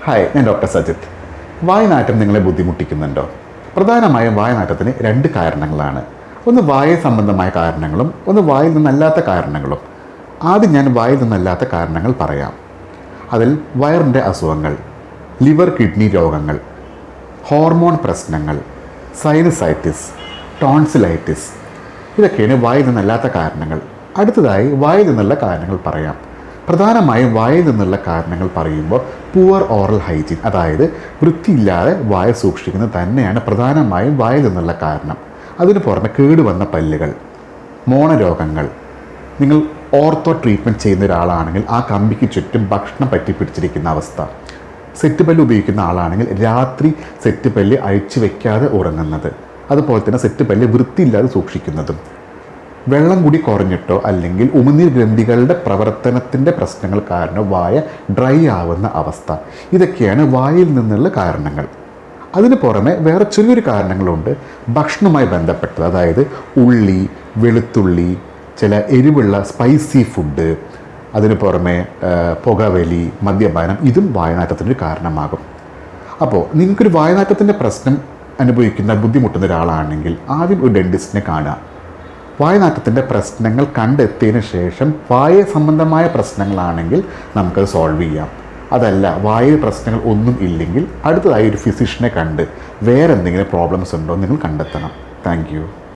Hi, ഞാൻ doctor Sajith. വായനാറ്റം നിങ്ങളെ ബുദ്ധിമുട്ടിക്കുന്നുണ്ടോ? പ്രധാനമായും വായനാറ്റത്തിന് രണ്ട് കാരണങ്ങളാണ്. ഒന്ന് വായ സംബന്ധമായ കാരണങ്ങളും ഒന്ന് വായിൽ നിന്നല്ലാത്ത കാരണങ്ങളും. ആദ്യം ഞാൻ വായിൽ നിന്നല്ലാത്ത കാരണങ്ങൾ പറയാം. അതിൽ വയറിൻ്റെ അസുഖങ്ങൾ, ലിവർ കിഡ്നി രോഗങ്ങൾ, ഹോർമോൺ പ്രശ്നങ്ങൾ, സൈനസൈറ്റിസ്, ടോൺസിലൈറ്റിസ്, ഇതൊക്കെയാണ് വായിൽ നിന്നല്ലാത്ത കാരണങ്ങൾ. അടുത്തതായി വായിൽ നിന്നുള്ള കാരണങ്ങൾ പറയാം. പ്രധാനമായും വായിൽ നിന്നുള്ള കാരണങ്ങൾ പറയുമ്പോൾ പുവർ ഓറൽ ഹൈജീൻ, അതായത് വൃത്തിയില്ലാതെ വായ സൂക്ഷിക്കുന്നത് തന്നെയാണ് പ്രധാനമായും വായിൽ നിന്നുള്ള കാരണം. അതിന് പുറമെ കേടുവന്ന പല്ലുകൾ, മോണരോഗങ്ങൾ. നിങ്ങൾ ഓർത്തോ ട്രീറ്റ്മെൻറ്റ് ചെയ്യുന്ന ഒരാളാണെങ്കിൽ ആ കമ്പിക്ക് ചുറ്റും ഭക്ഷണം പറ്റിപ്പിടിച്ചിരിക്കുന്ന അവസ്ഥ. സെറ്റ് പല്ല് ഉപയോഗിക്കുന്ന ആളാണെങ്കിൽ രാത്രി സെറ്റ് പല്ല് അഴിച്ചു വയ്ക്കാതെ ഉറങ്ങുന്നത്. അതുപോലെ തന്നെ സെറ്റ് പല്ല് വൃത്തിയില്ലാതെ സൂക്ഷിക്കുന്നതും. വെള്ളം കൂടി കുറഞ്ഞിട്ടോ അല്ലെങ്കിൽ ഉമിനീർ ഗ്രന്ഥികളുടെ പ്രവർത്തനത്തിൻ്റെ പ്രശ്നങ്ങൾ കാരണം വായ ഡ്രൈ ആവുന്ന അവസ്ഥ. ഇതൊക്കെയാണ് വായിൽ നിന്നുള്ള കാരണങ്ങൾ. അതിന് പുറമെ വേറെ ചെറിയൊരു കാരണങ്ങളുണ്ട് ഭക്ഷണവുമായി ബന്ധപ്പെട്ടത്. അതായത് ഉള്ളി, വെളുത്തുള്ളി, ചില എരിവുള്ള സ്പൈസി ഫുഡ്, അതിന് പുറമെ പുകവലി, മദ്യപാനം, ഇതും വായനാറ്റത്തിനൊരു കാരണമാകും. അപ്പോൾ നിങ്ങൾക്കൊരു വായനാറ്റത്തിൻ്റെ പ്രശ്നം അനുഭവിക്കുന്ന ബുദ്ധിമുട്ടുന്ന ഒരാളാണെങ്കിൽ ആദ്യം ഒരു ഡെൻറ്റിസ്റ്റിനെ കാണുക. വായനാറ്റത്തിൻ്റെ പ്രശ്നങ്ങൾ കണ്ടെത്തിയതിന് ശേഷം വായ സംബന്ധമായ പ്രശ്നങ്ങളാണെങ്കിൽ നമുക്കത് സോൾവ് ചെയ്യാം. അതല്ല വായയിൽ പ്രശ്നങ്ങൾ ഒന്നും ഇല്ലെങ്കിൽ അടുത്തതായി ഒരു ഫിസിഷ്യനെ കണ്ട് വേറെ എന്തെങ്കിലും പ്രോബ്ലംസ് ഉണ്ടോ എന്ന് നിങ്ങൾ കണ്ടെത്തണം. Thank you.